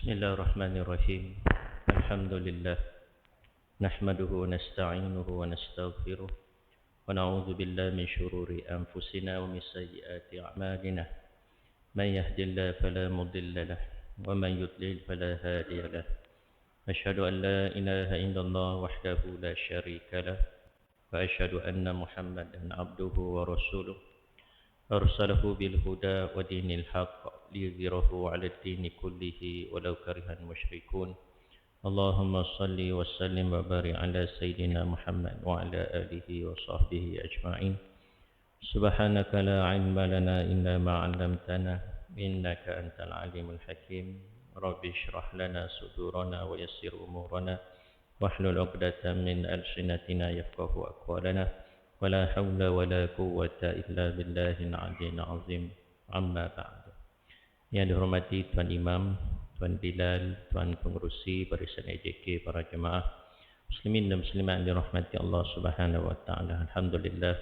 Bismillahirrahmanirrahim. Alhamdulillah. Nahmaduhu wa nasta'inuhu wa nastaghfiruh. Wa na'udzu billahi min syururi anfusina wa min sayyiati a'malina. Man yahdihillahu fala mudilla lahu wa man yudlil fala hadiya lahu. Asyhadu an la ilaha illallah wahdahu la syarika lahu wa asyhadu anna Muhammadan abduhu wa rasuluh. Arsalahu bil huda wa dinil haqq liyudhhirahu 'ala ad-dini kullihi walau karihal musyrikun. Allahumma salli wa sallim wa barik ala sayyidina Muhammad wa ala alihi wa sahbihi ajma'in. Subhanaka la 'ilma lana illa ma 'allamtana innaka antal alimul hakim. Rabbi shrah lana sudurana wa yassir umurana wahlul 'uqdatam min alsinatina yafqahu aqwalana. Wala hawla wala quwwata illa billahil aliyyil azim. Amma ba'du. Yang dihormati Tuan Imam, Tuan Bilal, Tuan Pengerusi Barisan AJK, para jemaah muslimin dan muslimat dirahmati Allah Subhanahu wa taala. Alhamdulillah,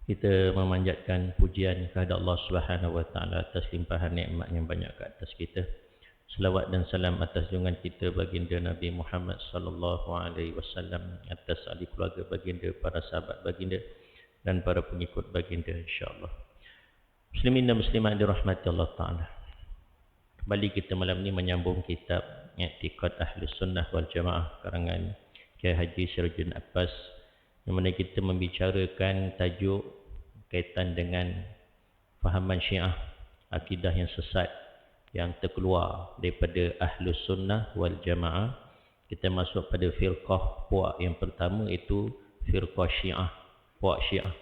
kita memanjatkan pujian kepada Allah Subhanahu wa taala atas limpahan nikmat yang banyak ke atas kita. Selawat dan salam atas junjungan kita baginda Nabi Muhammad sallallahu alaihi wasallam, atas ahli keluarga baginda, para sahabat baginda dan para pengikut baginda insya-Allah. Muslimin dan muslimat dirahmati Allah taala. Kembali kita malam ini menyambung kitab I'tiqad Ahlus Sunnah wal Jamaah karangan Kiai Haji Sirajuddin Abbas, yang mana kita membicarakan tajuk kaitan dengan fahaman Syiah, akidah yang sesat yang terkeluar daripada Ahlus Sunnah wal Jamaah. Kita masuk pada firqah puak yang pertama, iaitu firqah Syiah, puak Syiah.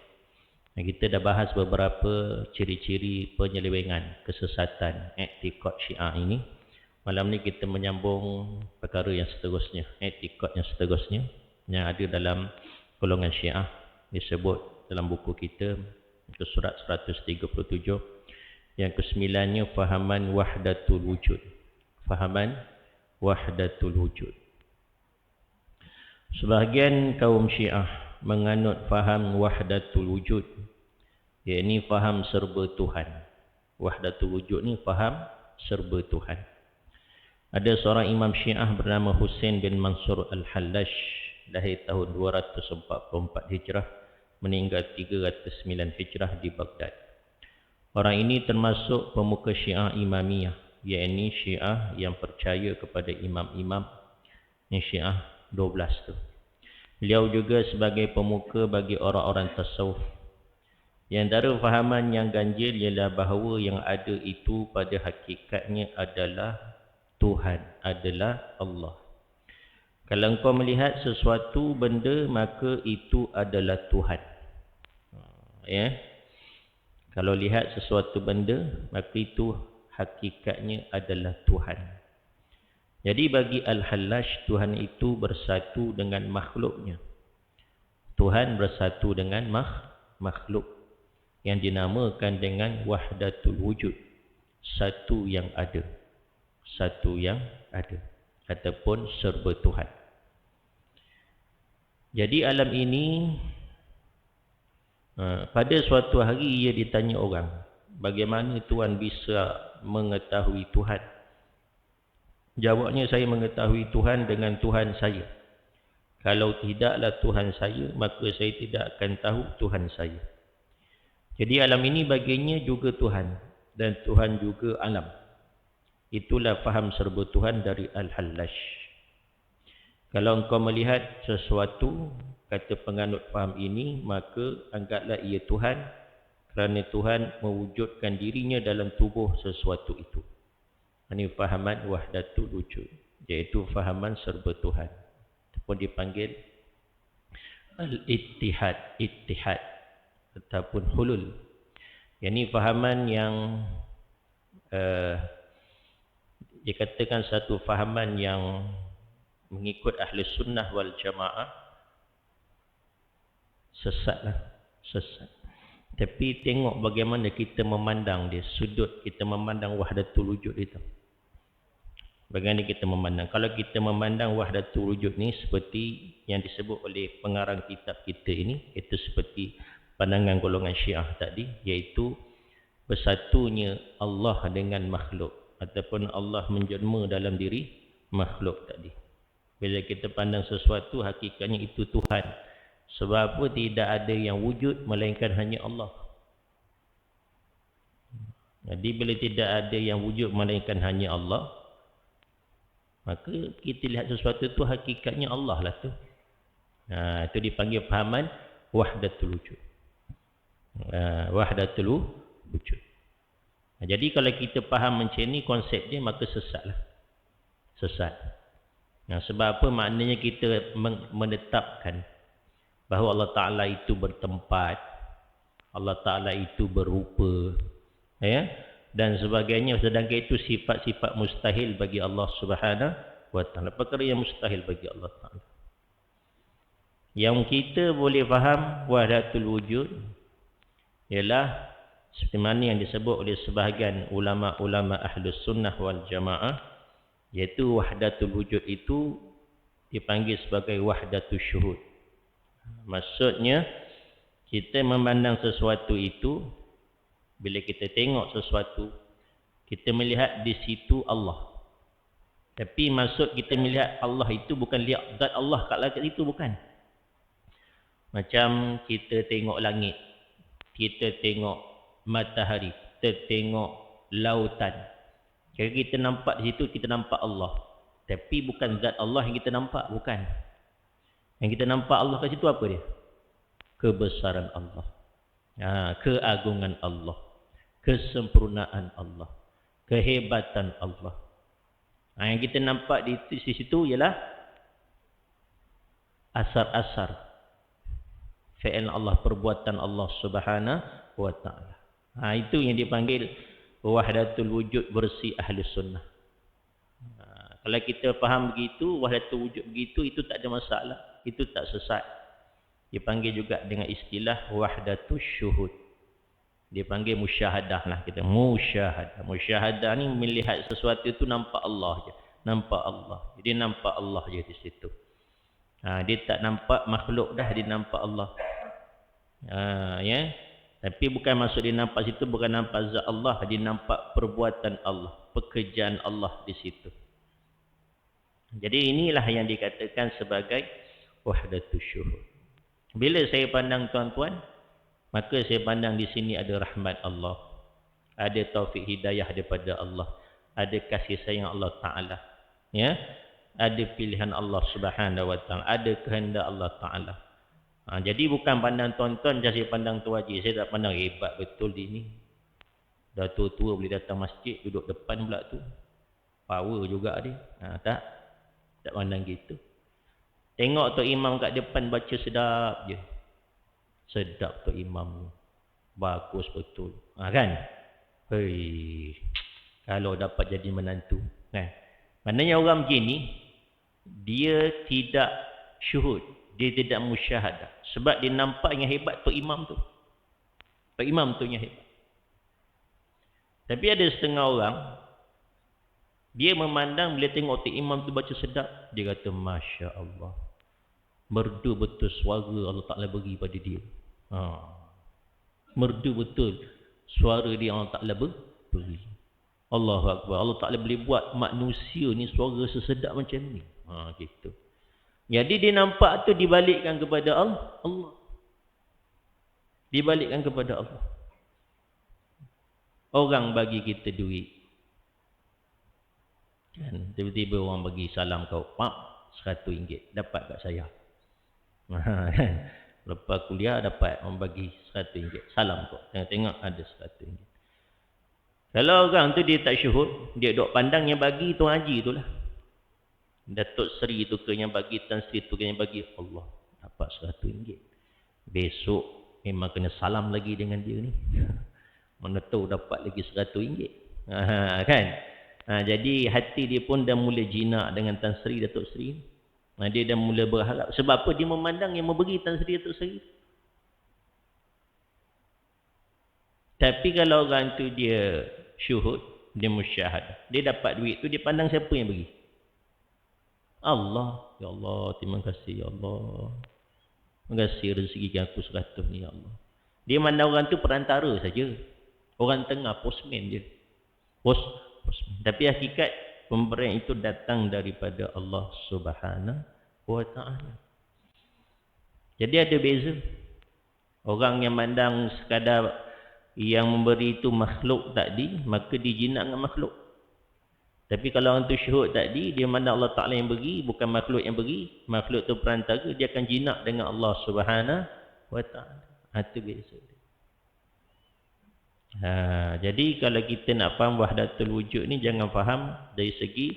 Dan kita dah bahas beberapa ciri-ciri penyelewengan, kesesatan i'tiqad Syiah ini. Malam ni kita menyambung perkara yang seterusnya, i'tiqad yang seterusnya yang ada dalam golongan Syiah, disebut dalam buku kita, itu surat 137. Yang kesembilannya fahaman wahdatul wujud. Fahaman wahdatul wujud. Sebahagian kaum Syiah menganut faham wahdatul wujud, iaitu faham serba Tuhan. Wahdatul wujud ni faham serba Tuhan. Ada seorang imam Syiah bernama Husain bin Mansur Al-Hallash, lahir tahun 244 Hijrah, meninggal 309 Hijrah di Baghdad. Orang ini termasuk pemuka Syiah Imamiyah, iaitu Syiah yang percaya kepada imam-imam, yang Syiah 12 tu. Beliau juga sebagai pemuka bagi orang-orang tasawuf. Yang antara fahaman yang ganjil ialah bahawa yang ada itu pada hakikatnya adalah Tuhan, adalah Allah. Kalau engkau melihat sesuatu benda, maka itu adalah Tuhan. Ya. Kalau lihat sesuatu benda, maka itu hakikatnya adalah Tuhan. Jadi bagi Al-Hallash, Tuhan itu bersatu dengan makhluknya. Tuhan bersatu dengan makhluk yang dinamakan dengan wahdatul wujud, satu yang ada. Satu yang ada ataupun serba Tuhan. Jadi alam ini, pada suatu hari ia ditanya orang, bagaimana Tuhan bisa mengetahui Tuhan? Jawabnya, saya mengetahui Tuhan dengan Tuhan saya. Kalau tidaklah Tuhan saya, maka saya tidak akan tahu Tuhan saya. Jadi alam ini baginya juga Tuhan, dan Tuhan juga alam. Itulah faham serba Tuhan dari Al-Hallash. Kalau engkau melihat sesuatu, kata penganut faham ini, maka anggaplah ia Tuhan, kerana Tuhan mewujudkan dirinya dalam tubuh sesuatu itu. Ini fahaman wahdatul wujud, iaitu fahaman serba Tuhan. Itu pun dipanggil al-ittihad, ittihad ataupun hulul. Ini fahaman yang dikatakan satu fahaman yang mengikut ahli sunnah wal jamaah sesatlah, sesat. Tapi tengok bagaimana kita memandang dia, sudut kita memandang wahdatul wujud itu. Bagaimana kita memandang? Kalau kita memandang wahdatul wujud ni seperti yang disebut oleh pengarang kitab kita ini, itu seperti pandangan golongan Syiah tadi, iaitu bersatunya Allah dengan makhluk. ataupun Allah menjelma dalam diri makhluk tadi. Bila kita pandang sesuatu, hakikatnya itu Tuhan. Sebab apa? Tidak ada yang wujud melainkan hanya Allah. Jadi bila tidak ada yang wujud melainkan hanya Allah, maka kita lihat sesuatu itu hakikatnya Allah lah tu. Itu dipanggil fahaman wahdatul wujud. Wahdatul wujud. Jadi kalau kita faham macam ni konsep dia, maka sesatlah. Sesat. Sebab apa? Maknanya kita menetapkan bahawa Allah Ta'ala itu bertempat, Allah Ta'ala itu berupa, ya, dan sebagainya. Sedangkan itu sifat-sifat mustahil bagi Allah Subhanahu wa Ta'ala. Perkara yang mustahil bagi Allah Ta'ala. Yang kita boleh faham wahdatul wujud ialah seperti mana yang disebut oleh sebahagian ulama-ulama Ahlus Sunnah wal Jamaah, iaitu wahdatul wujud itu dipanggil sebagai wahdatul syuhud. Maksudnya kita memandang sesuatu itu, bila kita tengok sesuatu, kita melihat di situ Allah. Tapi maksud kita melihat Allah itu bukan lihat zat Allah kat langit itu, bukan. Macam kita tengok langit, kita tengok matahari, kita tengok lautan. Kalau kita nampak di situ, kita nampak Allah. Tapi bukan zat Allah yang kita nampak, bukan. Yang kita nampak Allah kat situ apa dia? Kebesaran Allah. Keagungan Allah. Kesempurnaan Allah. Kehebatan Allah. Yang kita nampak di situ ialah asar-asar fi'il Allah, perbuatan Allah Subhanahu wa Ta'ala. Itu yang dipanggil wahdatul wujud bersih Ahlus Sunnah. Kalau kita faham begitu, wahdatul wujud begitu, itu tak ada masalah. Itu tak sesat. Dipanggil juga dengan istilah wahdatul syuhud. Dipanggil musyahadah lah kita. Musyahadah. Musyahadah ni melihat sesuatu itu nampak Allah je. Nampak Allah. Jadi nampak Allah je di situ. Dia tak nampak makhluk dah, dia nampak Allah. Ya. Tapi bukan maksud dia nampak situ, bukan nampak zat Allah, dia nampak perbuatan Allah, pekerjaan Allah di situ. Jadi inilah yang dikatakan sebagai wahdatul syuhud. Bila saya pandang tuan-tuan, maka saya pandang di sini ada rahmat Allah, ada taufik hidayah daripada Allah, ada kasih sayang Allah Ta'ala, ya, ada pilihan Allah Subhanahu wa Ta'ala, ada kehendak Allah Ta'ala. Jadi bukan pandang tuan-tuan, saya pandang tu haji. Saya tak pandang hebat betul dia ni. Dah tua-tua boleh datang masjid, duduk depan pula tu. Power juga dia. Tak pandang gitu. Tengok Tok Imam kat depan baca sedap je. Sedap Tok Imam ni. Bagus betul. Kan? Hei. Kalau dapat jadi menantu. Maknanya orang macam ni, dia tidak syuhud. Dia tidak musyahadah. Sebab dia nampak yang hebat Tok Imam tu. Tok Imam tu yang hebat. Tapi ada setengah orang, dia memandang bila tengok Tok Imam tu baca sedap, dia kata, Masya Allah. Merdu betul suara Allah Ta'ala beri pada dia. Merdu betul suara dia Allah Ta'ala beri. Allahu Akbar. Allah Ta'ala boleh buat manusia ni suara sesedap macam ni. Gitu. Jadi dia nampak tu dibalikkan kepada Allah. Dibalikkan kepada Allah. Orang bagi kita duit. Kan, tiba-tiba orang bagi salam kau, pak, RM100 dapat kat saya. Lepas kuliah dapat orang bagi RM100. Salam kau. Tengok ada RM100. Kalau orang tu dia tak syuhud, dia duk pandang yang bagi Tuan Haji tu lah. Datuk Seri tu ke yang bagi, Tan Sri tu ke yang bagi, Allah dapat RM100. Besok memang kena salam lagi dengan dia ni. Mana tahu dapat lagi RM100. Kan? Jadi hati dia pun dah mula jinak dengan Tan Sri, Datuk Sri. Dia dah mula berharap. Sebab apa? Dia memandang yang memberi Tan Sri, Datuk Sri. Tapi kalau orang tu dia syuhud, dia musyahadah, dia dapat duit tu, dia pandang siapa yang bagi? Allah. Ya Allah, terima kasih ya Allah. Terima kasih rezeki aku 100 ni ya Allah. Dia mandang orang tu perantara saja. Orang tengah, postman je. Tapi hakikat pemberian itu datang daripada Allah Subhanahu wa ta'ala. Jadi ada beza. Orang yang mandang sekadar yang memberi itu makhluk tadi, maka dia jinak dengan makhluk. Tapi kalau orang tu syuhud tadi, dia mandang Allah Ta'ala yang beri, bukan makhluk yang beri. Makhluk tu perantara, dia akan jinak dengan Allah Subhanahu wa ta'ala. Itu beza. Jadi kalau kita nak faham wahdatul wujud ni, jangan faham dari segi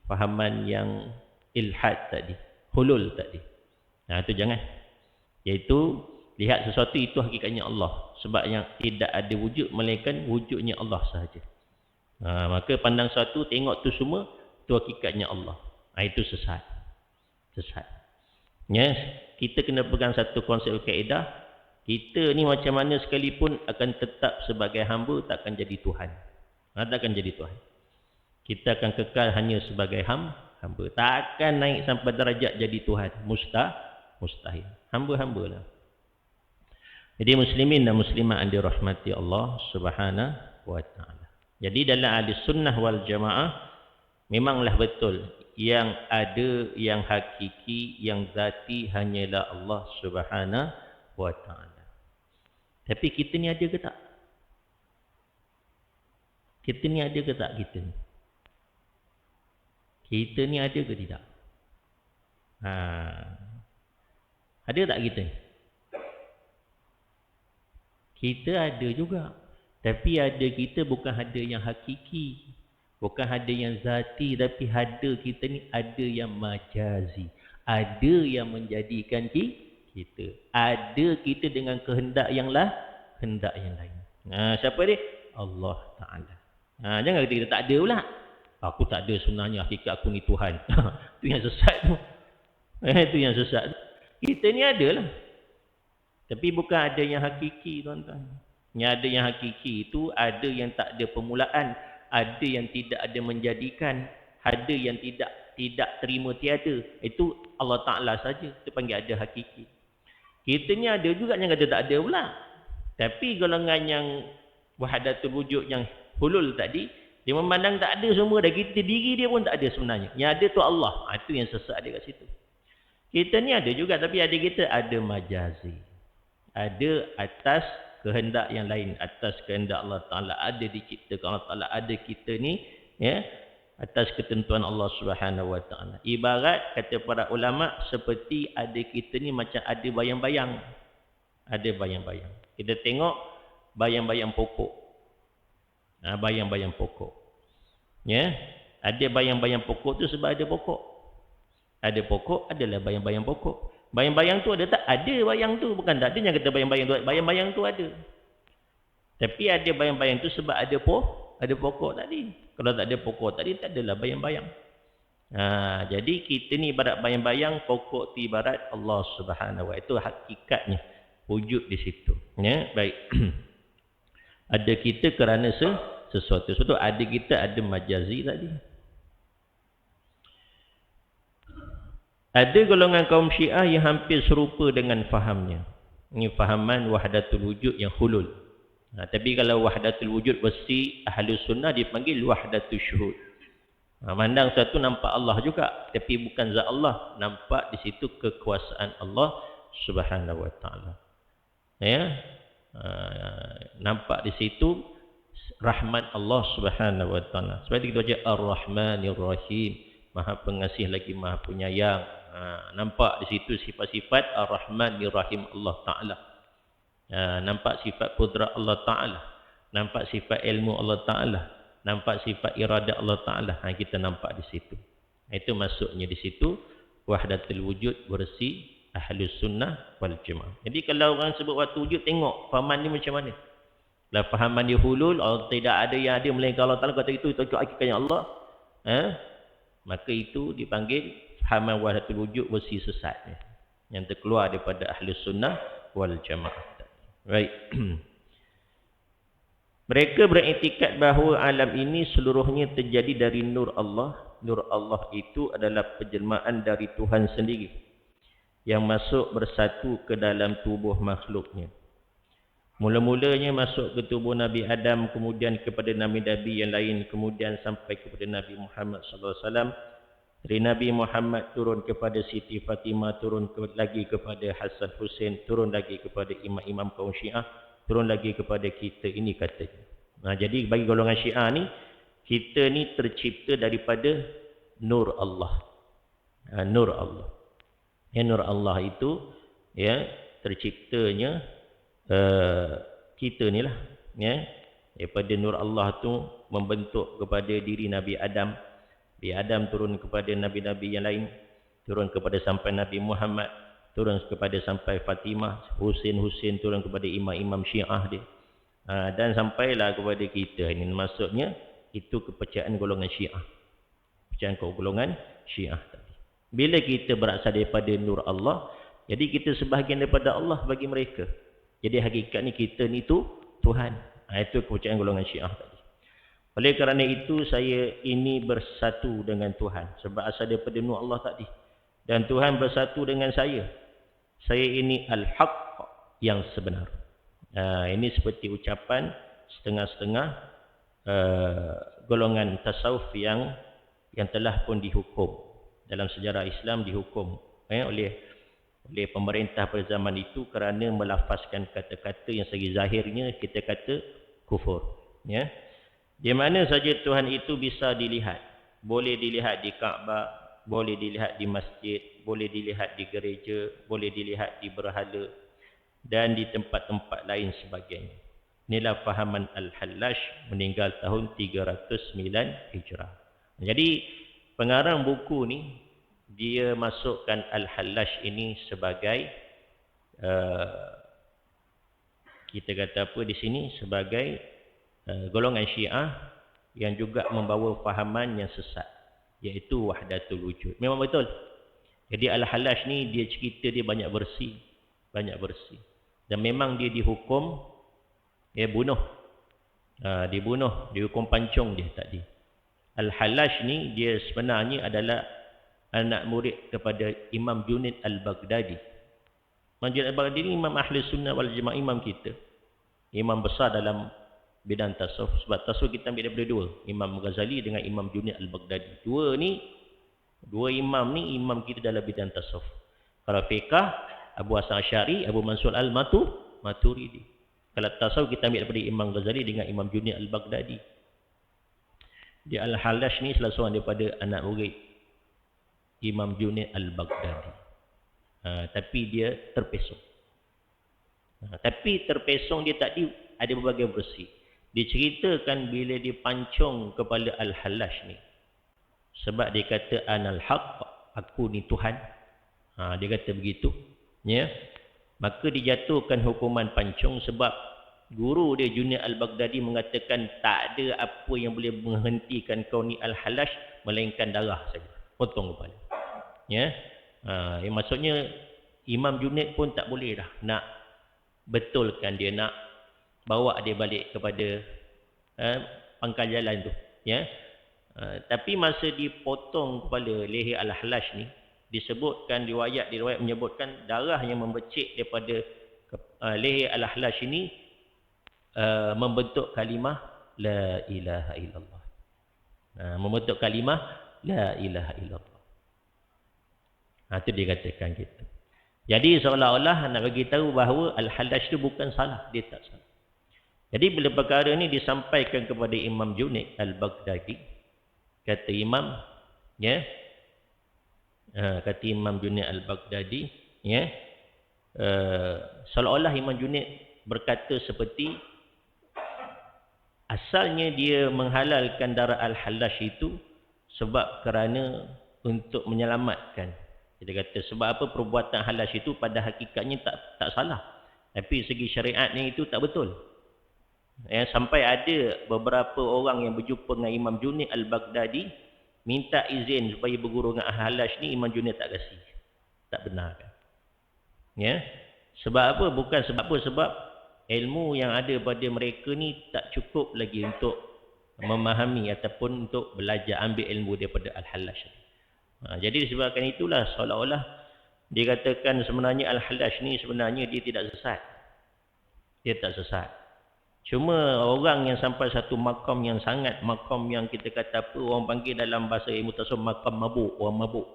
fahaman yang ilhad tadi, hulul tadi. Itu jangan. Iaitu lihat sesuatu itu hakikatnya Allah. Sebab yang tidak ada wujud melainkan wujudnya Allah sahaja. Maka pandang sesuatu, tengok tu semua, tu hakikatnya Allah. Itu sesat. Sesat. Ya, kita kena pegang satu konsep kaedah. Kita ni macam mana sekalipun akan tetap sebagai hamba, takkan jadi Tuhan. Takkan jadi Tuhan. Kita akan kekal hanya sebagai hamba. Takkan naik sampai darajat jadi Tuhan. Mustahil. Hamba-hamba lah. Jadi muslimin dan muslimat yang dirahmati Allah Subhanahu wa ta'ala. Jadi dalam ahli sunnah wal jamaah, memanglah betul yang ada, yang hakiki, yang zati hanyalah Allah Subhanahu wa ta'ala. Tapi kita ni ada ke tak? Kita ni ada ke tak kita ni? Kita ni ada ke tidak? Ada tak kita ni? Kita ada juga. Tapi ada kita bukan ada yang hakiki. Bukan ada yang zati. Tapi ada kita ni ada yang majazi. Ada yang menjadikan kita. Ada kita dengan kehendak yang kehendak yang lain. Siapa dia? Allah Ta'ala. Jangan kata kita tak ada pula. Aku tak ada sebenarnya, hakikat aku ni Tuhan. Itu yang sesat tu. Itu yang sesat tu. Kita ni ada lah. Tapi bukan ada yang hakiki, tuan-tuan. Yang ada yang hakiki itu ada yang tak ada permulaan, ada yang tidak ada menjadikan, ada yang tidak terima tiada. Itu Allah Ta'ala saja. Itu panggil ada hakiki. Kita ni ada juga yang kata tak ada pula. Tapi golongan yang wahdatul wujud yang hulul tadi, dia memandang tak ada semua dah. Kita diri dia pun tak ada sebenarnya. Yang ada tu Allah. Itu yang sesat dia kat situ. Kita ni ada juga, tapi ada kita ada majazi. Ada atas kehendak yang lain, atas kehendak Allah Ta'ala. Ada diciptakan Allah Ta'ala. Ada kita ni, ya, atas ketentuan Allah Subhanahu wa ta'ala. Ibarat kata para ulama, seperti ada kita ni macam ada bayang-bayang. Ada bayang-bayang. Kita tengok bayang-bayang pokok. Bayang-bayang pokok. Ya, ada bayang-bayang pokok tu sebab ada pokok. Ada pokok, adalah bayang-bayang pokok. Bayang-bayang tu ada tak? Ada bayang tu. Bukan tak ada yang kata bayang-bayang tu. Bayang-bayang tu ada. Tapi ada bayang-bayang tu sebab ada pokok tadi. Kalau tak ada pokok tadi, tak adalah bayang-bayang. Jadi kita ni ibarat bayang-bayang, pokok tu ibarat Allah Subhanahu wa ta'ala. Itu hakikatnya. Wujud di situ. Ya, baik. Ada kita kerana sesuatu. Sebab tu ada kita, ada majazi tadi. Ada golongan kaum Syiah yang hampir serupa dengan fahamnya. Ini fahaman wahdatul wujud yang hulul. Tapi kalau wahdatul wujud versi Ahlus Sunnah dipanggil wahdatul syuhud. Mandang satu nampak Allah juga, tapi bukan zat Allah. Nampak di situ kekuasaan Allah Subhanahu wa ta'ala. Ya. Nampak di situ rahmat Allah Subhanahu wa ta'ala. Sebab itu kita baca Ar-Rahmanir Rahim, Maha Pengasih lagi Maha Penyayang. Nampak di situ sifat-sifat Ar-Rahmanir Rahim Allah Ta'ala. Nampak sifat kudrat Allah Ta'ala. Nampak sifat ilmu Allah Ta'ala. Nampak sifat iradat Allah Ta'ala. Kita nampak di situ. Itu maksudnya di situ wahdatul wujud versi Ahlus Sunnah wal Jamaah. Jadi kalau orang sebut wahdatul wujud, tengok fahaman dia macam mana. Kalau fahaman dia hulul, Allah tidak ada yang ada melainkan Allah Ta'ala, kata itu hakikatnya Allah, maka itu dipanggil fahaman wahdatul wujud versi sesatnya, yang terkeluar daripada Ahlus Sunnah wal Jamaah. Baik. Mereka beriktikad bahawa alam ini seluruhnya terjadi dari nur Allah. Nur Allah itu adalah penjelmaan dari Tuhan sendiri yang masuk bersatu ke dalam tubuh makhluknya. Mula-mulanya masuk ke tubuh Nabi Adam, kemudian kepada Nabi-Nabi yang lain, kemudian sampai kepada Nabi Muhammad SAW. Dari Nabi Muhammad turun kepada Siti Fatimah, turun lagi kepada Hasan Hussein, turun lagi kepada imam-imam kaum Syiah, turun lagi kepada kita ini katanya. Jadi bagi golongan Syiah ni, kita ni tercipta daripada nur Allah. Nur Allah. Nur Allah itu terciptanya kita ni lah. Daripada nur Allah tu membentuk kepada diri Nabi Adam. Nabi Adam turun kepada Nabi-Nabi yang lain, turun kepada sampai Nabi Muhammad, turun kepada sampai Fatimah, Husain turun kepada imam-imam Syiah dia. Dan sampailah kepada kita. Ini maksudnya itu kepercayaan golongan Syiah. Kepercayaan golongan Syiah tadi. Bila kita berasal daripada nur Allah, jadi kita sebahagian daripada Allah bagi mereka. Jadi hakikatnya kita ni tu Tuhan. Itu kepercayaan golongan Syiah tadi. Oleh kerana itu saya ini bersatu dengan Tuhan. Sebab asal daripada nur Allah tadi. Dan Tuhan bersatu dengan saya. Saya ini Al-Haq yang sebenar. Ini seperti ucapan setengah-setengah golongan tasawuf yang telah pun dihukum. Dalam sejarah Islam dihukum oleh pemerintah pada zaman itu kerana melafazkan kata-kata yang segi zahirnya kita kata kufur. Di mana saja Tuhan itu bisa dilihat. Boleh dilihat di Kaabah, boleh dilihat di masjid, boleh dilihat di gereja, boleh dilihat di berhala dan di tempat-tempat lain sebagainya. Inilah fahaman Al-Hallash, meninggal tahun 309 Hijrah. Jadi pengarang buku ni dia masukkan Al-Hallash ini sebagai kita kata apa di sini, sebagai golongan Syiah yang juga membawa fahaman yang sesat, iaitu wahdatul wujud. Memang betul. Jadi Al-Hallash ni dia cerita dia banyak versi. Dan memang dia dihukum bunuh. Dibunuh, dihukum pancung dia tadi. Al-Hallash ni dia sebenarnya adalah anak murid kepada Imam Junaid Al-Baghdadi. Imam Junaid Al-Baghdadi ni Imam Ahli Sunnah wal Jamaah, imam kita. Imam besar dalam bidang tasawuf. Sebab tasawuf kita ambil daripada dua, Imam Ghazali dengan Imam Junaid Al-Baghdadi. Dua imam ni imam kita dalam bidang tasawuf. Kalau fiqah, Abu Hasan Asy'ari, Abu Mansur Al-Maturidi. Kalau tasawuf kita ambil daripada Imam Ghazali dengan Imam Junaid Al-Baghdadi. Dia Al-Hallash ni salah seorang daripada anak murid Imam Junaid Al-Baghdadi. Tapi dia terpesong. Tapi terpesong dia tadi ada berbagai versi. Diceritakan bila dipancung kepala Al-Hallash ni. Sebab dia kata Anal Haq, aku ni Tuhan. Dia kata begitu. Maka dijatuhkan hukuman pancung sebab guru dia Junaid Al-Baghdadi mengatakan tak ada apa yang boleh menghentikan kau ni Al-Hallash melainkan darah saja. Potong kepala. Maksudnya Imam Junaid pun tak boleh dah nak betulkan dia, nak bawa dia balik kepada pangkal jalan tu. Tapi masa dipotong kepala leher Al-Hallash ni, disebutkan riwayat menyebutkan darah yang membecik daripada leher Al-Hallash ini membentuk kalimah la ilaha illallah. Membentuk kalimah la ilaha illallah. Itu dia katakan kita. Jadi seolah-olah nak bagi tahu bahawa Al-Hallash itu bukan salah, dia tak salah. Jadi bila perkara ni disampaikan kepada Imam Junaid Al-Baghdadi, kata Imam, kata Imam Junaid Al-Baghdadi, seolah-olah Imam Junaid berkata seperti asalnya dia menghalalkan darah Al-Hallash itu sebab kerana untuk menyelamatkan. Kita kata sebab apa perbuatan Hallash itu pada hakikatnya tak salah. Tapi segi syariatnya itu tak betul. Sampai ada beberapa orang yang berjumpa dengan Imam Junaid Al-Baghdadi minta izin supaya berguru dengan Hallash ni, Imam Junaid tak kasih. Tak benar kan. Sebab apa? Bukan sebab apa? Sebab ilmu yang ada pada mereka ni tak cukup lagi untuk memahami ataupun untuk belajar ambil ilmu daripada Al-Hallash. Jadi disebabkan itulah seolah-olah dikatakan sebenarnya Al-Hallash ni sebenarnya dia tidak sesat. dia tak sesat. Cuma orang yang sampai satu makam yang sangat, makam yang kita kata apa, orang panggil dalam bahasa ilmu tasawuf makam mabuk, orang mabuk.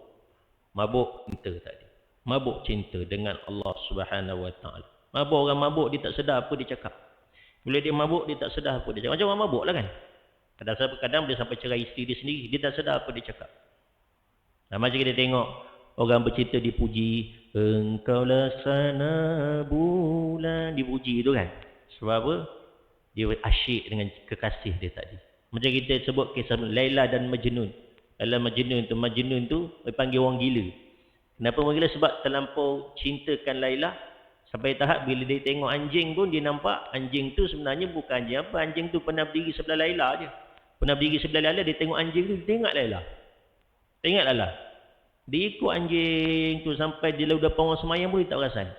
Mabuk cinta tadi. Mabuk cinta dengan Allah Subhanahu Wa Taala. Mabuk, orang mabuk dia tak sedar apa dia cakap. Bila dia mabuk dia tak sedar apa dia cakap. Macam orang mabuk lah kan. Kadang-kadang dia sampai cerai isteri dia sendiri, dia tak sedar apa dia cakap. Macam kita tengok orang bercerita dipuji, engkau laksana bulan, dipuji tu kan. Sebab apa? Dia asyik dengan kekasih dia tadi. Macam kita sebut kisah Laila dan Majnun. Dalam Majnun tu dipanggil orang gila. Kenapa orang gila? Sebab terlampau cintakan Laila sampai tahap bila dia tengok anjing pun dia nampak anjing tu sebenarnya bukan anjing apa. Anjing tu pernah berdiri sebelah Laila je. Pernah berdiri sebelah Laila, dia tengok anjing tu, dia tengok Laila. Tengok Laila. Dia ikut anjing tu sampai dia lalu depan orang semayang pun dia tak perasan.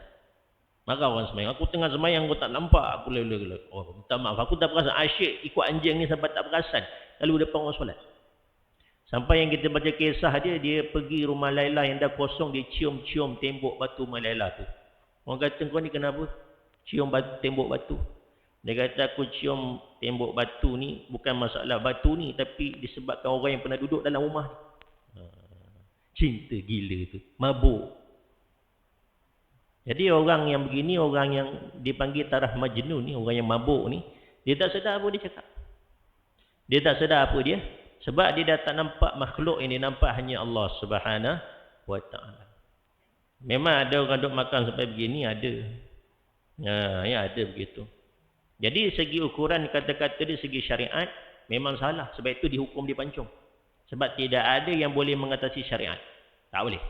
Marah orang semayang. Aku tengah semayang, aku tak nampak. Aku lalu. Oh, minta maaf. Aku tak perasan. Asyik ikut anjing ni sampai tak perasan. Lalu depan orang solat. Sampai yang kita baca kisah dia pergi rumah Laila yang dah kosong, dia cium-cium tembok batu rumah Laila tu. Orang kata, kau ni kenapa? Cium tembok batu. Dia kata, aku cium tembok batu ni, bukan masalah batu ni, tapi disebabkan orang yang pernah duduk dalam rumah ni. Cinta gila tu. Mabuk. Jadi orang yang begini, orang yang dipanggil taraf majnun ni, orang yang mabuk ni, dia tak sedar apa dia cakap. Dia tak sedar apa dia. Sebab dia dah tak nampak makhluk ini, nampak hanya Allah Subhanahu Wa Taala. Memang ada orang duk makan sampai begini, ada. Ya ada begitu. Jadi segi ukuran kata-kata dia, segi syariat, memang salah. Sebab itu dihukum dipancung. Sebab tidak ada yang boleh mengatasi syariat. Tak boleh.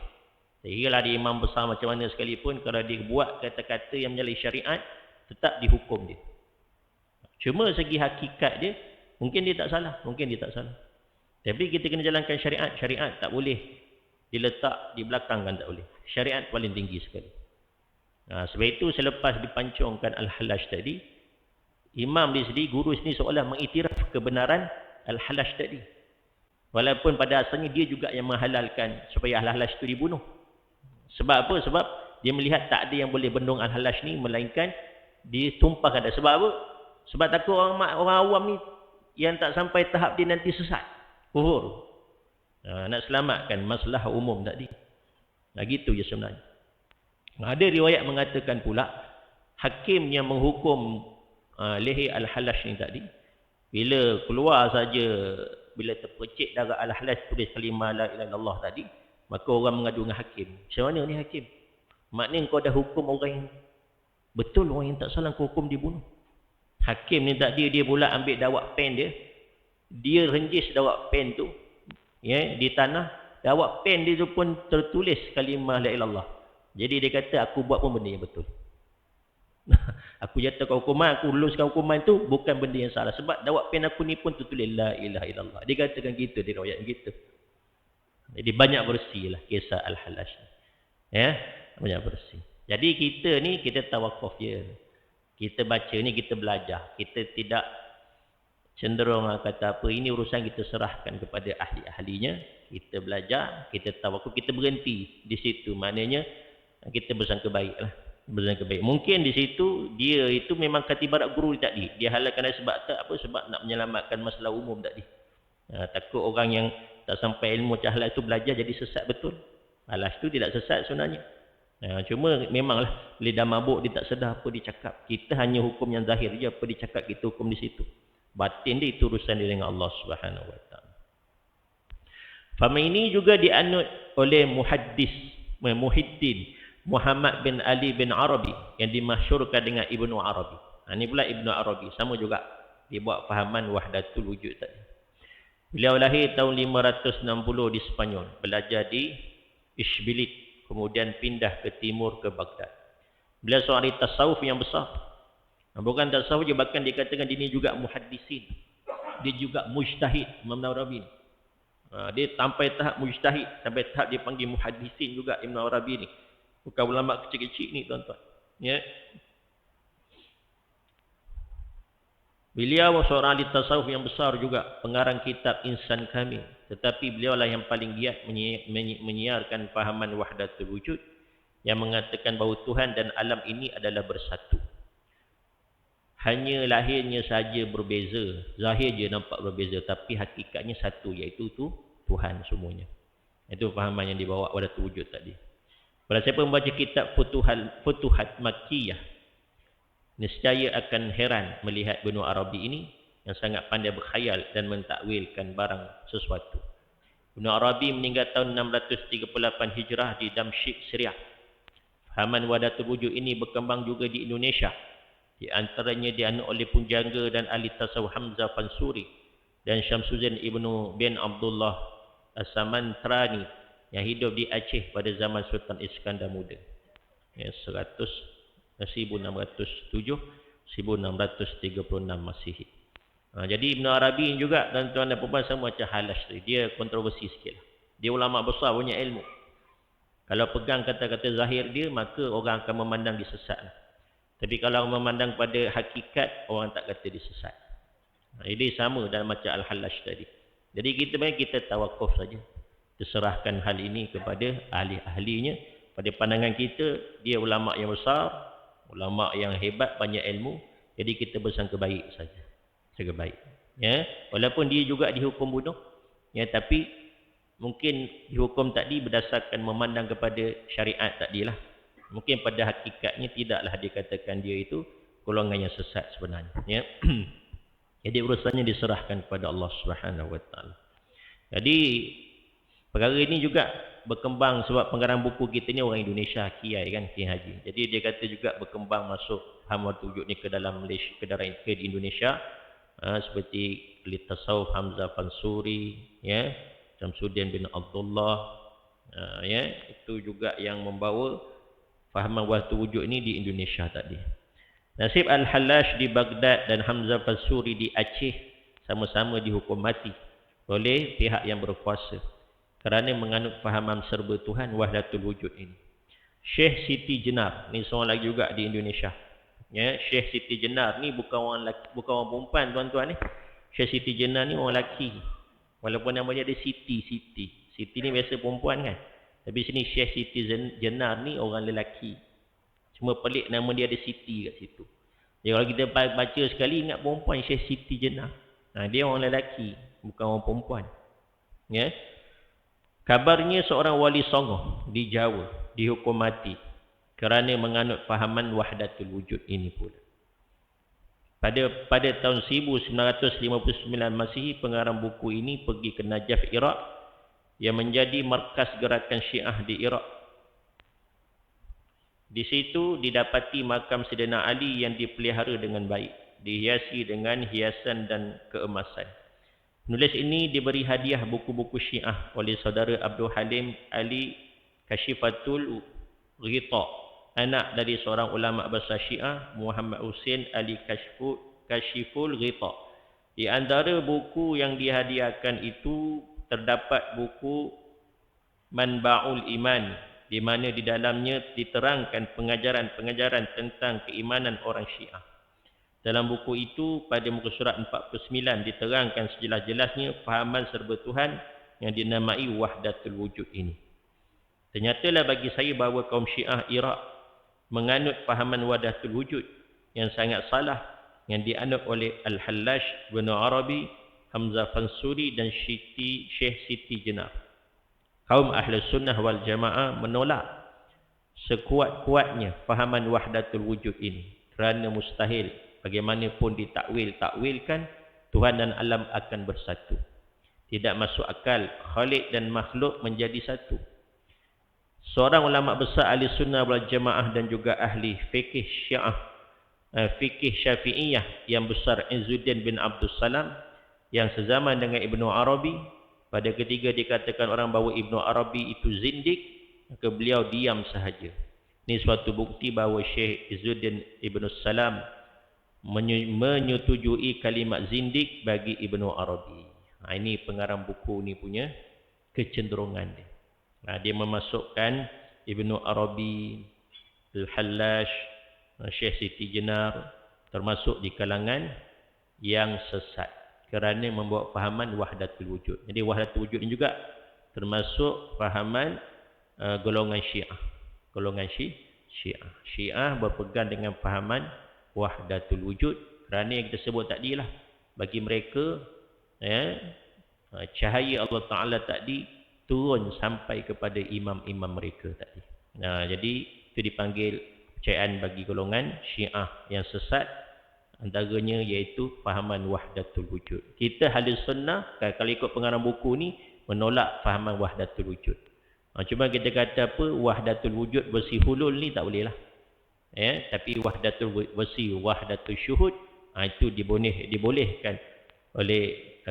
Sehinggalah dia imam besar macam mana sekalipun, kalau dia buat kata-kata yang menyalahi syariat, tetap dihukum dia. Cuma segi hakikat dia, mungkin dia tak salah. Mungkin dia tak salah. Tapi kita kena jalankan syariat. Syariat tak boleh diletak di belakang kan, tak boleh. Syariat paling tinggi sekali. Sebab itu selepas dipancungkan Al-Halash tadi, imam di sini, guru sini seolah mengiktiraf kebenaran Al-Halash tadi. Walaupun pada asalnya dia juga yang menghalalkan supaya Al-Halash itu dibunuh. Sebab apa? Sebab dia melihat tak ada yang boleh bendung Al-Halash ni, melainkan ditumpahkan. Sebab apa? Sebab takut orang awam ni yang tak sampai tahap dia nanti sesat. Kufur. Nak selamatkan masalah umum tadi. Gitu je sebenarnya. Ada riwayat mengatakan pula, hakim yang menghukum leher Al-Halash ni tadi, bila keluar saja, bila terpercik darah Al-Halash tulis kalimah la ilaha illallah tadi, maka orang mengadu dengan hakim. Macam mana ni hakim? Maknanya kau dah hukum orang yang betul, orang yang tak salah kau hukum dibunuh. Hakim ni tadi dia pula ambil dawak pen dia renjis dawak pen tu di tanah. Dawak pen dia tu pun tertulis kalimah la ilaha illallah. Jadi dia kata aku buat pun benda yang betul. Aku jatuhkan hukuman, aku luluskan hukuman tu bukan benda yang salah. Sebab dawak pen aku ni pun tertulis la ilaha illallah. Dia katakan gitu, dia riwayat gitu. Jadi banyak bersih lah kisah Al-Halash. Banyak bersih. Jadi kita ni, kita tawakuf je. Kita baca ni, kita belajar. Kita tidak cenderung kata apa, ini urusan kita serahkan kepada ahli-ahlinya. Kita belajar, kita tawakuf, kita berhenti di situ. Maknanya, kita bersangka baik lah. Bersangka baik. Mungkin di situ, dia itu memang katibarat guru tadi. Dia halalkan sebab tak apa, sebab nak menyelamatkan masalah umum tadi. Takut orang yang tak sampai ilmu cahaya itu belajar jadi sesat betul. Alas tu tidak sesat sebenarnya. Cuma memanglah bila dah mabuk dia tak sedar apa dia cakap. Kita hanya hukum yang zahir je, apa dia cakap kita hukum di situ. Batin dia itu urusan dia dengan Allah Subhanahu Wa Taala. Faham ini juga dianut oleh Muhyiddin Muhammad bin Ali bin Arabi yang dimasyhurkan dengan Ibnu Arabi. Ini pula Ibnu Arabi sama juga dia buat fahaman wahdatul wujud tadi. Beliau lahir tahun 560 di Spanyol, belajar di Ishbilik, kemudian pindah ke timur ke Baghdad. Beliau seorang ahli tasawuf yang besar. Bukan tasawuf je, bahkan dikatakan dia juga muhaddisin. Dia juga mujtahid, Imam Arabi. Dia sampai tahap mujtahid, sampai tahap dia panggil muhaddisin juga Imam Arabi ni. Bukan ulama kecil-kecil ni tuan-tuan. Ya. Beliau seorang ahli tasawuf yang besar juga, pengarang kitab Insan Kamil. Tetapi beliaulah yang paling giat menyiarkan fahaman wahdatul wujud yang mengatakan bahawa Tuhan dan alam ini adalah bersatu. hanya lahirnya saja berbeza, zahir je nampak berbeza, tapi hakikatnya satu, iaitu Tuhan semuanya. Itu fahaman yang dibawa wahdatul wujud tadi. Kalau siapa membaca kitab Futuhat Makkiyah, nescaya akan heran melihat Ibnu Arabi ini yang sangat pandai berkhayal dan mentakwilkan barang sesuatu. Ibnu Arabi meninggal tahun 638 Hijrah di Damsyik, Syria. Fahaman wahdatul wujud ini berkembang juga di Indonesia. Di antaranya dianut oleh punjangga dan ahli tasawuf Hamzah Fansuri dan Syamsuddin Ibnu bin Abdullah As-Samantrani yang hidup di Aceh pada zaman Sultan Iskandar Muda. 1607 1636 Masihi. Jadi Ibn Arabi juga, tuan-tuan dan puan sama macam Halas tu. Dia kontroversi sikit. Dia ulama besar, punya ilmu. Kalau pegang kata-kata zahir dia, maka orang akan memandang dia sesat. Tapi kalau memandang pada hakikat, orang tak kata dia sesat. Ini sama dalam macam Al-Halash tadi. Jadi kita tawakuf saja. Terserahkan hal ini kepada ahli-ahlinya. Pada pandangan kita, dia ulama yang besar, ulama yang hebat, banyak ilmu. Jadi kita bersangka baik saja. Sangka baik. Ya, walaupun dia juga dihukum bunuh, ya, tapi mungkin dihukum tadi berdasarkan memandang kepada syariat tadilah. Mungkin pada hakikatnya tidaklah dikatakan dia itu golongan yang sesat sebenarnya. Ya. Jadi urusannya diserahkan kepada Allah Subhanahu Wa Taala. Jadi perkara ini juga berkembang sebab pengarang buku kita ni orang Indonesia, Kiai kan, Kiai Haji. Jadi dia kata juga berkembang masuk wahdatul wujud ni ke dalam Malaysia, ke di Indonesia, seperti ahli tasawuf Hamzah Fansuri, ya, Syamsuddin bin Abdullah, ya, itu juga yang membawa fahaman wahdatul wujud ini di Indonesia tadi. Nasib Al-Halash di Baghdad dan Hamzah Fansuri di Aceh sama-sama dihukum mati oleh pihak yang berkuasa kerana menganut fahaman serba Tuhan wahdatul wujud ini. Syekh Siti Jenar ni seorang lagi juga di Indonesia. Ya, Syekh Siti Jenar ni bukan orang lelaki, bukan orang perempuan tuan-tuan ni. Syekh Siti Jenar ni orang lelaki. Walaupun nama dia ada Siti. Siti ni biasa perempuan kan. Tapi sini Syekh Siti Jenar ni orang lelaki. Cuma pelik nama dia ada Siti kat situ. Jadi kalau kita baca sekali ingat perempuan, Syekh Siti Jenar. Dia orang lelaki, bukan orang perempuan. Ya. Kabarnya seorang wali songoh di Jawa dihukum mati kerana menganut fahaman wahdatul wujud ini pula. Pada tahun 1959 Masihi, pengarang buku ini pergi ke Najaf, Iraq, yang menjadi markas gerakan Syiah di Iraq. Di situ didapati makam Sayyidina Ali yang dipelihara dengan baik, dihiasi dengan hiasan dan keemasan. Penulis ini diberi hadiah buku-buku Syiah oleh saudara Abdul Halim Ali Kashifatul Ghita, anak dari seorang ulama besar Syiah, Muhammad Hussein Ali Kashiful Ghita. Di antara buku yang dihadiahkan itu terdapat buku Manba'ul Iman, di mana di dalamnya diterangkan pengajaran-pengajaran tentang keimanan orang Syiah. Dalam buku itu, pada muka surat 49, diterangkan sejelas-jelasnya fahaman serba Tuhan yang dinamai wahdatul wujud ini. Ternyatalah bagi saya bahawa kaum Syiah Iraq menganut fahaman wahdatul wujud yang sangat salah yang dianut oleh Al-Halash, Ibn Arabi, Hamzah Fansuri dan Syekh Siti Jenar. Kaum Ahlus Sunnah wal Jamaah menolak sekuat-kuatnya fahaman wahdatul wujud ini kerana mustahil bagaimanapun ditakwilkan Tuhan dan alam akan bersatu. Tidak masuk akal Khalik dan makhluk menjadi satu. Seorang ulama besar ahli sunnah wal jamaah dan juga ahli fikih Syafi'iyah yang besar, Izzuddin bin Abdul Salam, yang sezaman dengan Ibnu Arabi, pada ketiga dikatakan orang bahawa Ibnu Arabi itu zindik, maka beliau diam sahaja. Ini suatu bukti bahawa Syekh Izzuddin Ibnu Salam menyetujui kalimat zindik bagi Ibnu Arabi. Ini pengarang buku ni punya kecenderungan dia. Dia memasukkan Ibnu Arabi, Al-Halash, Syekh Siti Jenar termasuk di kalangan yang sesat kerana membawa fahaman wahdatul wujud. Jadi wahdatul wujud ini juga termasuk fahaman golongan Syiah. Golongan Syiah berpegang dengan fahaman wahdatul wujud Kerana yang kita sebut tadi lah, bagi mereka cahaya Allah Ta'ala tadi turun sampai kepada imam-imam mereka tadi. Jadi itu dipanggil kepercayaan bagi golongan Syiah yang sesat, antaranya iaitu fahaman wahdatul wujud. Kita Ahlus Sunnah kalau ikut pengarang buku ni menolak fahaman wahdatul wujud. Cuma kita kata apa, wahdatul wujud versi hulul ni tak boleh lah. Tapi wahdatul versi wahdatul syuhud, itu dibolehkan oleh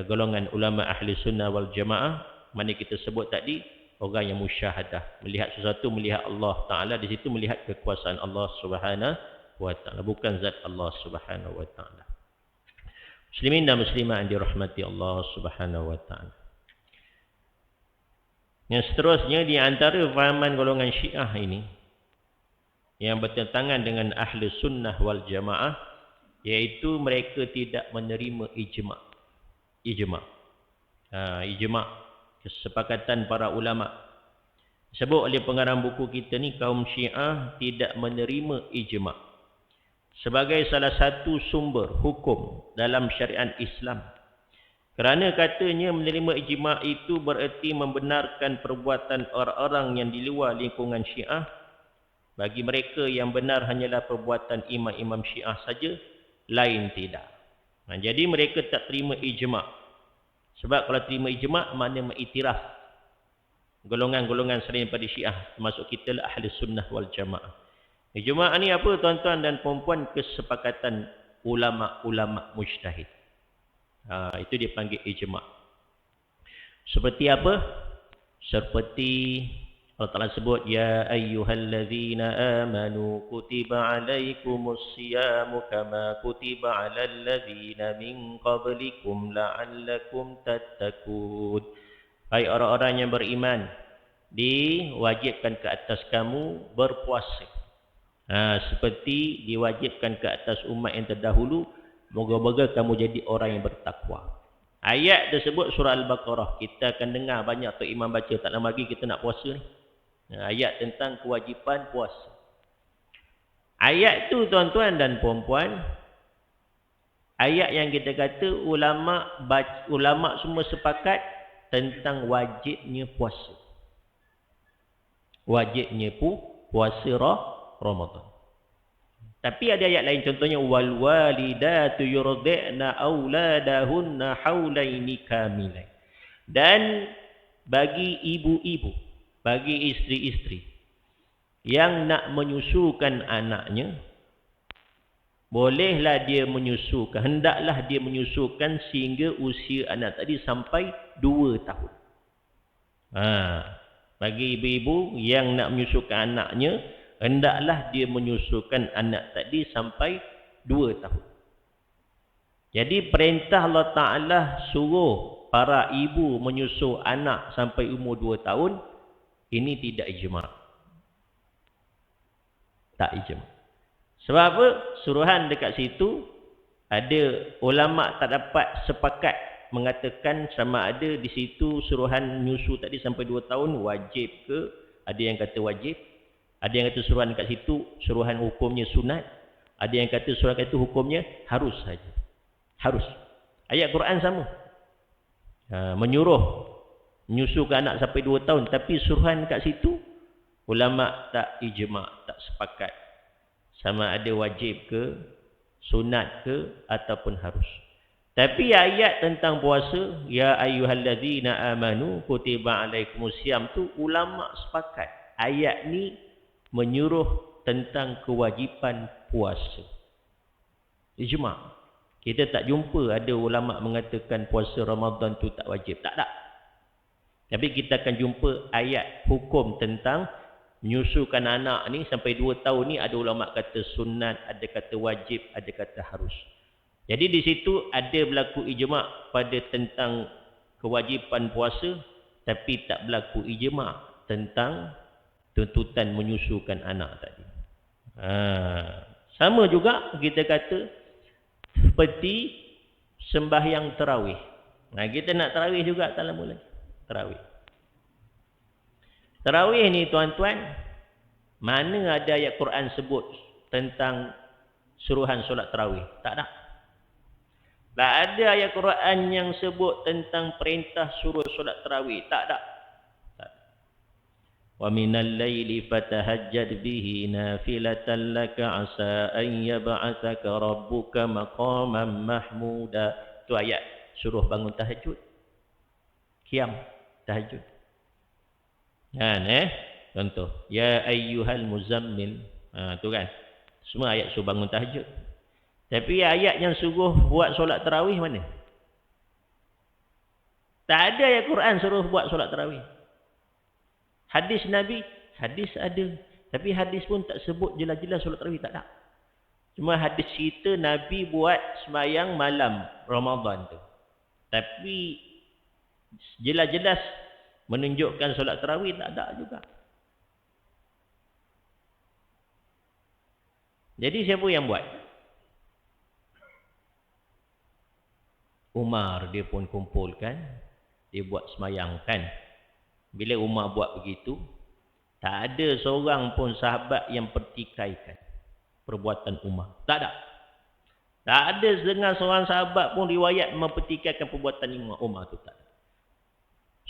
golongan ulama Ahli Sunnah wal Jamaah. Mana kita sebut tadi, orang yang musyahadah, melihat sesuatu, melihat Allah Ta'ala, di situ melihat kekuasaan Allah Subhanahu wa Ta'ala, bukan zat Allah Subhanahu wa Ta'ala. Muslimin dan muslimah yang dirahmati Allah Subhanahu wa Ta'ala. Yang seterusnya di antara fahaman golongan Syiah ini yang bertentangan dengan Ahli Sunnah wal Jamaah, iaitu mereka tidak menerima ijma'. Ijma', kesepakatan para ulama. Sebut oleh pengarang buku kita ni, kaum Syiah tidak menerima ijma' sebagai salah satu sumber hukum dalam syariat Islam. Kerana katanya menerima ijma' itu bererti membenarkan perbuatan orang-orang yang di luar lingkungan Syiah. Bagi mereka yang benar hanyalah perbuatan imam-imam Syiah saja, lain tidak. Jadi mereka tak terima ijma'. Sebab kalau terima ijma', makna mengiktiraf golongan-golongan selain daripada Syiah, termasuk kita lah Ahli Sunnah wal Jamaah. Ijma' ni apa, tuan-tuan dan puan-puan? Kesepakatan ulama-ulama mujtahid. Itu dipanggil ijma'. Seperti apa? Seperti Allah Ta'ala sebut, ya ayyuhallazina amanu kutiba alaikumus siyamu kama kutiba alal ladzina min qablikum la'allakum tattaqun. Hai orang-orang yang beriman, diwajibkan ke atas kamu berpuasa. Seperti diwajibkan ke atas umat yang terdahulu, moga-moga kamu jadi orang yang bertakwa. Ayat tersebut surah Al-Baqarah. Kita akan dengar banyak Tok Imam baca, tak lama lagi kita nak puasa ni. Ayat tentang kewajipan puasa. Ayat tu tuan-tuan dan puan-puan, ayat yang kita kata ulama semua sepakat tentang wajibnya puasa. Wajibnya puasa Ramadan. Tapi ada ayat lain, contohnya wal walidatu yurdi'na auladahunna haulaini kamilain. Dan bagi ibu-ibu, bagi isteri-isteri yang nak menyusukan anaknya, bolehlah dia menyusukan, hendaklah dia menyusukan sehingga usia anak tadi sampai 2 tahun. Bagi ibu-ibu yang nak menyusukan anaknya, hendaklah dia menyusukan anak tadi sampai 2 tahun. Jadi perintah Allah Ta'ala suruh para ibu menyusu anak sampai umur 2 tahun, ini tidak ijma'. Tak ijma'. Sebab apa? Suruhan dekat situ, ada ulama' tak dapat sepakat mengatakan sama ada di situ suruhan menyusu tadi sampai 2 tahun wajib ke. Ada yang kata wajib. Ada yang kata suruhan dekat situ, suruhan hukumnya sunat. Ada yang kata suruhan itu hukumnya harus saja. Harus. Ayat Quran sama. Menyuruh menyusukan anak sampai 2 tahun. Tapi suruhan kat situ, ulama' tak ijma', tak sepakat. Sama ada wajib ke, sunat ke, ataupun harus. Tapi ayat tentang puasa, ya ayyuhallazina amanu kutiba alaikumusiyam tu, ulama' sepakat. Ayat ni menyuruh tentang kewajipan puasa. Ijma'. Kita tak jumpa ada ulama' mengatakan puasa Ramadan tu tak wajib. Tak. Tapi kita akan jumpa ayat hukum tentang menyusukan anak ni sampai 2 tahun ni, ada ulama' kata sunat, ada kata wajib, ada kata harus. Jadi di situ ada berlaku ijma' pada tentang kewajipan puasa, tapi tak berlaku ijma' tentang tuntutan menyusukan anak tadi. Sama juga kita kata seperti sembahyang tarawih. Kita nak tarawih juga tak lama lagi. Tarawih ni tuan-tuan, mana ada ayat Quran sebut tentang suruhan solat tarawih? Tak ada. Tak ada ayat Quran yang sebut tentang perintah suruh solat tarawih. Tak ada. Wa minal laili fatahajjad bihi nafilatan laka asa an yab'atsaka rabbuka maqaman mahmuda. Itu ayat suruh bangun tahajud. Qiyam tahajud. Kan contoh, ya ayyuhal muzammil. Tu kan. Semua ayat suruh bangun tahajud. Tapi ayat yang suruh buat solat tarawih mana? Tak ada ayat Quran suruh buat solat tarawih. Hadis Nabi, hadis ada. Tapi hadis pun tak sebut jelas-jelas solat tarawih, tak ada. Cuma hadis cerita Nabi buat sembahyang malam Ramadan tu. Tapi jelas-jelas menunjukkan solat tarawih tak ada juga. Jadi siapa yang buat? Umar dia pun kumpulkan, dia buat sembahyang kan. Bila Umar buat begitu, tak ada seorang pun sahabat yang pertikaikan perbuatan Umar. Tak ada. Tak ada setengah seorang sahabat pun riwayat mempertikaikan perbuatan Umar tu, tak ada.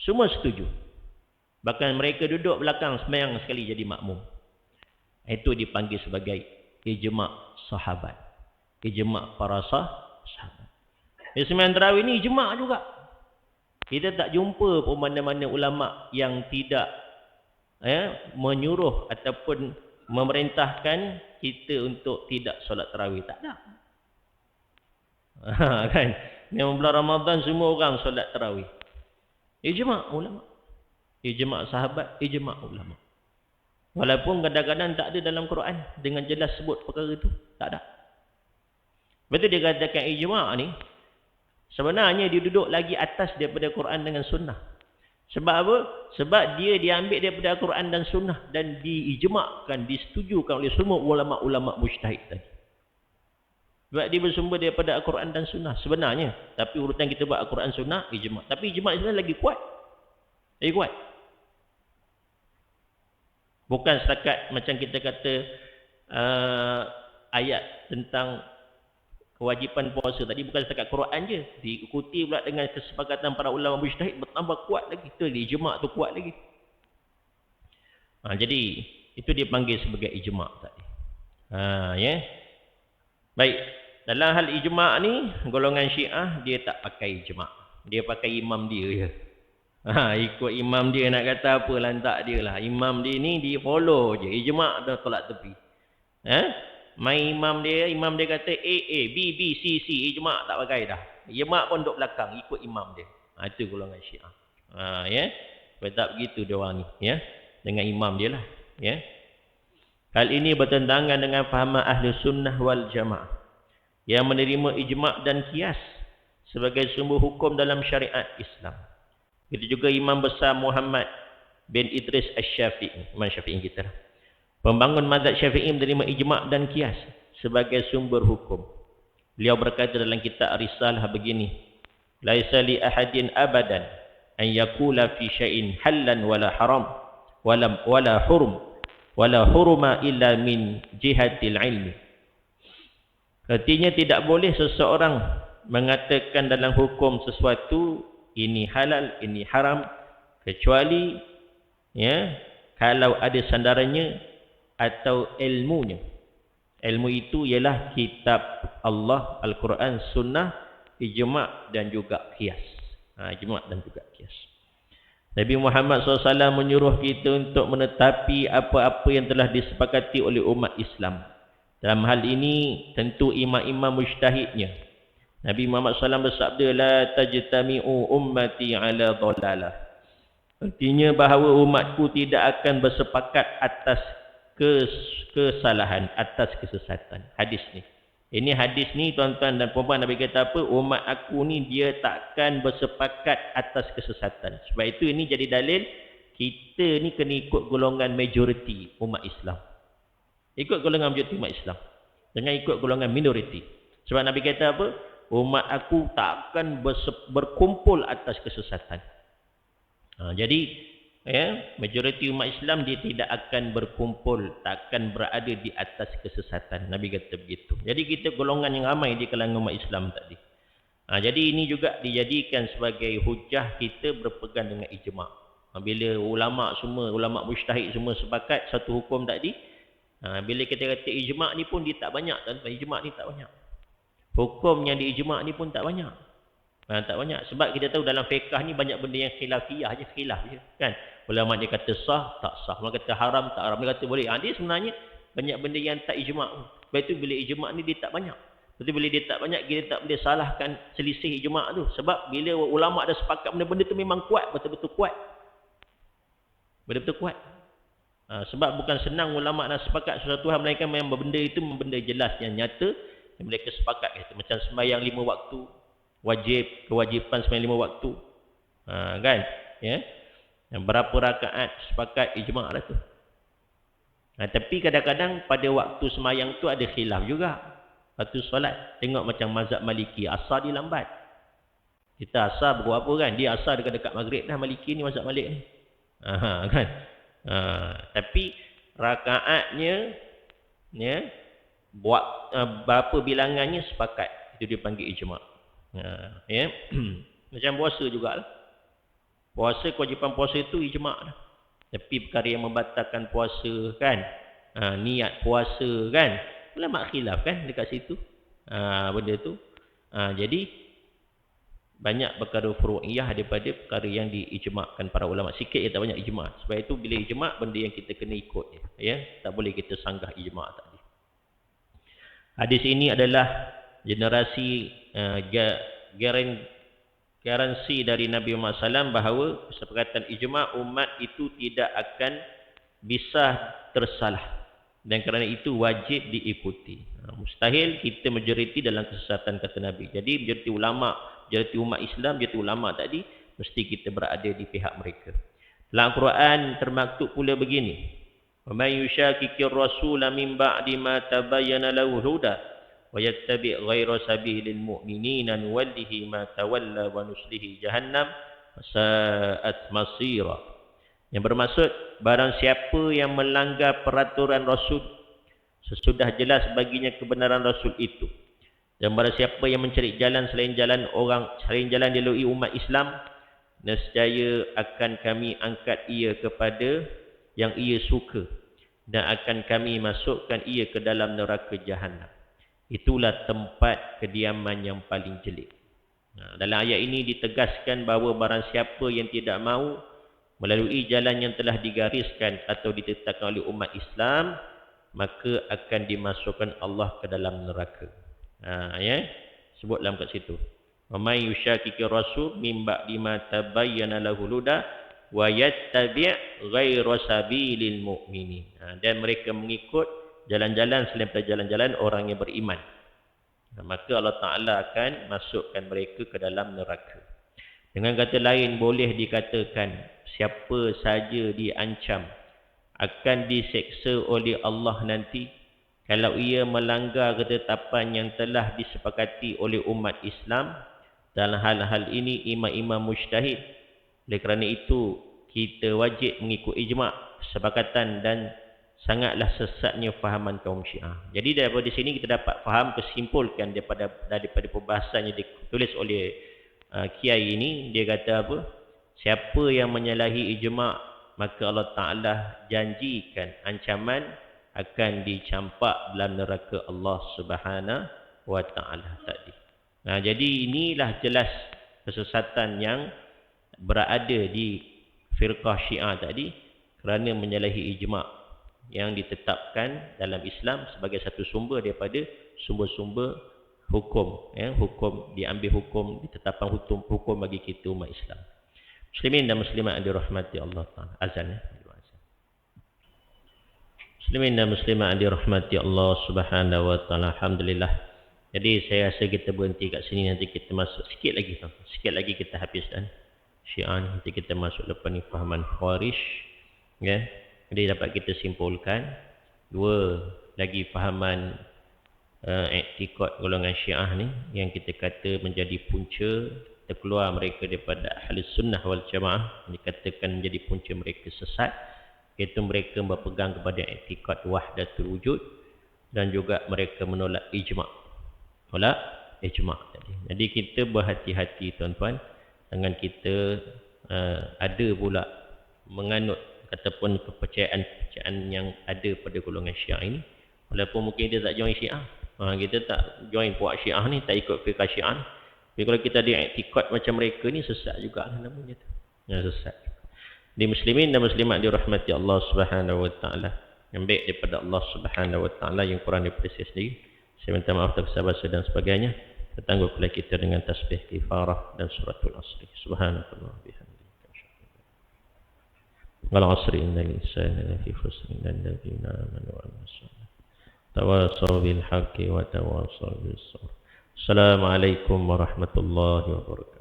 Semua setuju. Bahkan mereka duduk belakang sembahyang sekali jadi makmum. Itu dipanggil sebagai ijma' sahabat. Ijma' para sahabat. Sembahyang tarawih ni ijma' juga. Kita tak jumpa pun mana-mana ulama' yang tidak menyuruh ataupun memerintahkan kita untuk tidak solat tarawih. Tak ada. Kan? Yang bulan Ramadan semua orang solat tarawih. Ijma' ulama'. Ijma' sahabat, ijma' ulama'. Walaupun kadang-kadang tak ada dalam Quran dengan jelas sebut perkara itu. Tak ada. Betul dia katakan ijma' ni. Sebenarnya dia duduk lagi atas daripada Quran dengan sunnah. Sebab apa? Sebab dia diambil daripada Quran dan sunnah dan diijma'kan, disetujukan oleh semua ulama-ulama mujtahid tadi. Sebab dia bersumber daripada Al-Quran dan sunnah sebenarnya. Tapi urutan kita buat Al-Quran sunnah, ijma'. Tapi ijma' sebenarnya lagi kuat. Lagi kuat. Bukan setakat macam kita kata ayat tentang kewajipan puasa tadi, bukan setakat Quran je, diikuti pula dengan kesepakatan para ulama mujtahid, bertambah kuat lagi. Itu ijma' tu kuat lagi. Jadi itu dipanggil sebagai ijma' tadi. Ya. Baik, dalam hal ijma' ni golongan Syiah dia tak pakai ijma'. Dia pakai imam dia je. Ikut imam dia nak kata apa lantak dia lah. Imam dia ni dia follow je. Ijma' dah tolak tepi. Main imam dia kata A, B, C, ijma' tak pakai dah. Ijma' pun duduk belakang, ikut imam dia. Itu golongan Syiah. Ya. Sebab tak begitu dia orang ni, ya. Dengan imam dia lah, ya. Hal ini bertentangan dengan fahaman ahli sunnah wal jamaah yang menerima ijma' dan qiyas sebagai sumber hukum dalam syariat Islam. Itu juga Imam besar Muhammad bin Idris Asy-Syafi'i, Imam Syafi'i kita lah. Pembangun mazhab Syafi'i menerima ijma' dan qiyas sebagai sumber hukum. Beliau berkata dalam kitab Risalah begini, laisa li ahadin abadan an yaqula fi syai'in hallan wala haram wala hurma illa min jihatil ilmi. Artinya tidak boleh seseorang mengatakan dalam hukum sesuatu ini halal, ini haram, kecuali kalau ada sandarannya atau ilmunya. Ilmu itu ialah kitab Allah, Al-Quran, Sunnah, ijma' dan juga qiyas. Ijma' dan juga qiyas. Nabi Muhammad SAW menyuruh kita untuk menetapi apa-apa yang telah disepakati oleh umat Islam. Dalam hal ini tentu imam-imam mujtahidnya. Nabi Muhammad SAW bersabda, la tajtami'u ummati ala dhalalah. Artinya bahawa umatku tidak akan bersepakat atas kesalahan, atas kesesatan. Hadis ni. Ini hadis ni tuan-tuan dan puan-puan, Nabi kata apa? Umat aku ni dia takkan bersepakat atas kesesatan. Sebab itu ini jadi dalil kita ni kena ikut golongan majoriti umat Islam. Ikut golongan majoriti umat Islam. Jangan ikut golongan minoriti. Sebab Nabi kata apa? Umat aku takkan berkumpul atas kesesatan. Jadi majoriti umat Islam dia tidak akan berkumpul, takkan berada di atas kesesatan. Nabi kata begitu. Jadi kita golongan yang ramai di kalangan umat Islam tadi. Jadi ini juga dijadikan sebagai hujah kita berpegang dengan ijma'. Bila ulama' semua, ulama' mujtahid semua sepakat satu hukum tadi, bila kita kata ijma' ni pun dia tak banyak, ijma' ni tak banyak. Hukum yang di ijma' ni pun tak banyak. Tak banyak. Sebab kita tahu dalam fiqh ni banyak benda yang khilafiyah je, khilaf je. Kan? Ulama' dia kata sah, tak sah. Mereka kata haram, tak haram. Dia kata boleh. Dia sebenarnya banyak benda yang tak ijma'. Sebab itu bila ijma' ni dia tak banyak. Jadi bila dia tak banyak, kita tak boleh salahkan selisih ijma' tu. Sebab bila ulama' dah sepakat benda-benda tu memang kuat, betul-betul kuat. Betul-betul kuat. Sebab bukan senang ulama' dah sepakat sesuatu hal, melainkan memang benda itu benda jelas yang nyata yang mereka sepakat. Macam sembahyang 5 waktu, kewajipan sembahyang 5 waktu. Kan? Ya. Yang berapa rakaat sepakat ijma' dah tu. Tapi kadang-kadang pada waktu sembahyang tu ada khilaf juga. Waktu solat, tengok macam mazhab Maliki, asar dia lambat. Kita asar pukul apa kan? Dia asar dekat-dekat maghrib dah, Maliki ni, mazhab Malik ni. Kan? Tapi rakaatnya ya, buat berapa bilangannya sepakat. Itu dia panggil ijma'. Ya. Macam puasa jugalah. Puasa, kewajipan puasa itu ijma' dah. Tapi perkara yang membatalkan puasa kan, niat puasa kan, ulama' khilaf kan dekat situ. Benda tu. Jadi banyak perkara furu'iyah daripada perkara yang diijma'kan para ulama. Sikit je tak banyak ijma'. Sebab itu bila ijma' benda yang kita kena ikut je. Ya, tak boleh kita sanggah ijma' tadi. Hadis ini adalah generasi garansi dari Nabi Muhammad SAW bahawa kesepakatan ijma' umat itu tidak akan bisa tersalah. Dan kerana itu wajib diikuti. Mustahil kita majoriti dalam kesesatan, kata Nabi. Jadi majoriti ulama', majoriti umat Islam, majoriti ulama' tadi, mesti kita berada di pihak mereka. Dalam Al-Quran termaktub pula begini. وَمَنْ يُشَاكِكِ الرَّسُولَ مِنْ بَعْدِ مَا تَبَيَّنَ لَهُ الْهُدَى وَيَتَّبِعْ غَيْرَ سَبِيلِ الْمُؤْمِنِينَ نُوَلِّهِ مَا تَوَلَّى وَنُصْلِهِ جَهَنَّمَ وَسَاءَتْ مَصِيرًا. Yang bermaksud, barang siapa yang melanggar peraturan Rasul sesudah jelas baginya kebenaran Rasul itu, dan barang siapa yang mencari jalan selain jalan dilalui umat Islam, nescaya akan kami angkat ia kepada yang ia suka, dan akan kami masukkan ia ke dalam neraka Jahannam. Itulah tempat kediaman yang paling jelek. Dalam ayat ini ditegaskan bahawa barang siapa yang tidak mahu melalui jalan yang telah digariskan atau ditetapkan oleh umat Islam, maka akan dimasukkan Allah ke dalam neraka. Ya, sebut dalam kat situ. Wa may yushaqiqir rasul min ba'di ma tabayyana lahul huda wa yattabi' ghayra sabilil mu'minin. Dan mereka mengikut jalan-jalan selain daripada jalan-jalan orang yang beriman. Maka Allah Ta'ala akan masukkan mereka ke dalam neraka. Dengan kata lain, boleh dikatakan siapa saja diancam akan diseksa oleh Allah nanti kalau ia melanggar ketetapan yang telah disepakati oleh umat Islam. Dalam hal-hal ini imam-imam mujtahid. Oleh kerana itu kita wajib mengikut ijma', kesepakatan, dan sangatlah sesatnya fahaman kaum Syiah. Jadi daripada sini kita dapat faham, kesimpulkan daripada perbahasan yang ditulis oleh kiai ini. Dia kata apa? Siapa yang menyalahi ijma', maka Allah Ta'ala janjikan ancaman akan dicampak dalam neraka Allah Subhanahu wa Ta'ala tadi. Jadi inilah jelas kesesatan yang berada di firqah Syiah tadi kerana menyalahi ijma' yang ditetapkan dalam Islam sebagai satu sumber daripada sumber-sumber hukum. Hukum, diambil hukum, ditetapkan hukum bagi kita umat Islam. Muslimin dan muslimat yang dirahmati Allah Ta'ala. Azan. Muslimin dan muslimat yang dirahmati Allah Subhanahu wa Ta'ala. Alhamdulillah. Jadi saya rasa kita berhenti kat sini, nanti kita masuk sikit lagi. Sikit lagi kita habis dan Syiah. Nanti kita masuk lepas ni fahaman Khawarij. Ya. Jadi dapat kita simpulkan dua lagi fahaman i'tiqad golongan Syiah ni yang kita kata menjadi punca terkeluar mereka daripada Ahlus Sunnah wal Jamaah, dikatakan menjadi punca mereka sesat, iaitu mereka berpegang kepada i'tiqad wahdatul wujud dan juga mereka menolak ijma'. ijma' tadi. Jadi kita berhati-hati tuan-tuan, jangan kita ada pula menganut ataupun kepercayaan yang ada pada golongan Syiah ini, walaupun mungkin dia tak join Syiah. Kita tak join puak Syiah ni, tak ikut fiqh Syiah. Tapi kalau kita ada i'tikad macam mereka ni, sesat juga namanya tu. Sesat. Di muslimin dan muslimat dirahmati Allah Subhanahu wa taala. Yang baik daripada Allah Subhanahu wa taala yang Quran daripada saya sendiri. Saya minta maaf atas bahasa dan sebagainya. Tertangguh pula kita dengan tasbih kifarah dan suratul asri. Subhanallah bihamdika. Wal asri innal insana lafi khusr illa alladziina aamanu wa amilus shalihaat. Tawassaw bil haqqi wa tawassaw bis sabr. Assalamualaikum warahmatullahi wabarakatuh.